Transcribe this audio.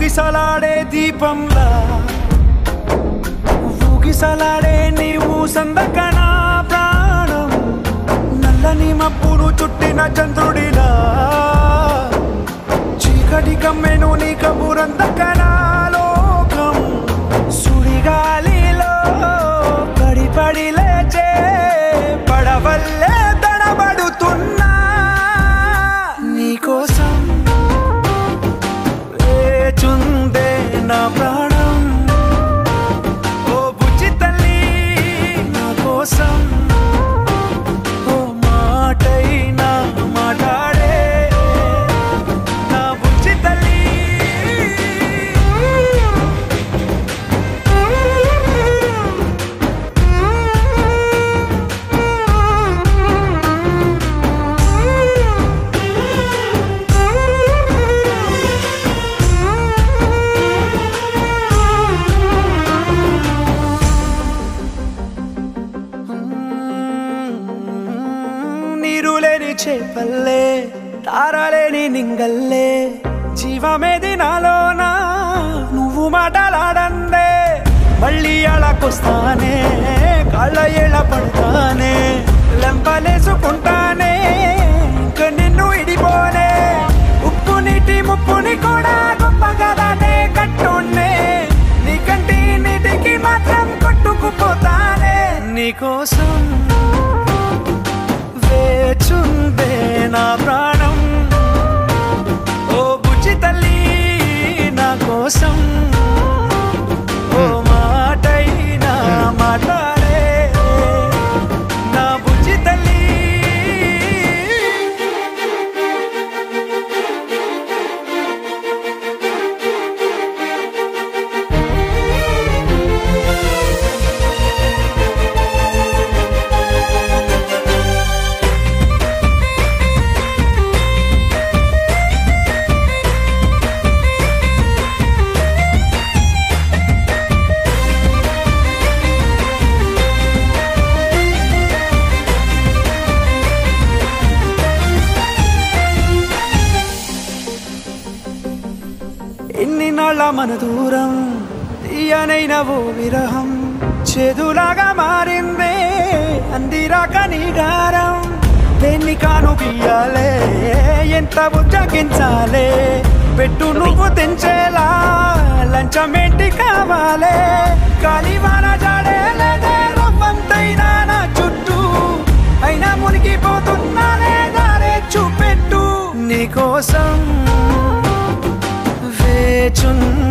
ఊగిసలాడే దీపంలా ఊగిసలాడే నీవు సందకనా ప్రాణం నల్లని మబ్బును చుట్టిన చంద్రుడిలా చీకటి కమ్మెను నీ కబురందకనా లోకం సుడిగాలిలో పడి లేచే పడవల్లే తడబడుతున్నా నీకోసం వేచుందే నా ప్రాణం ఓ బుజ్జి తల్లి నా కోసం ఓ మాటైనా మాట్లాడే నా బుజ్జి తల్లి నీరులేని చేపల్లే తారలేని నింగల్లే జీవమేది నాలోనా నువ్వు మాటలాడందే మళ్ళీ అళకొస్తానే కాళ్ళ ఏళ్ళ పడతానే లెంపలేసుకుంటానే ఇంక నిన్ను ఇడిపోనే ఉప్పు నీటి ముప్పుని కూడా గొప్పగా దాటే కట్టునే నీ కంటి నీటికి మాత్రం కొట్టుకుపోతానే నీకోసం వేచుందే నా ప్రాణం ఓ బుజ్జి తల్లి నా కోసం ఓ మాటైనా మాట్లాడే నా బుజ్జి తల్లి ఎన్ని నాళ్ళ మన దూరం తీయనైన ఓ విరహం చేదులాగా మారిందే అందిరాక నీ గారం దేన్ని కాను బియ్యాలే ఎంత బుజ్జగించాలే పెట్టు నువ్వు తెంచేలా లంచమేంటి కావాలే కాలివాన జాడేలేదే రవ్వంతైనా నా చుట్టూ అయినా మునిగిపోతున్నానే దారే చూపెట్టు నీకోసం వేచున్న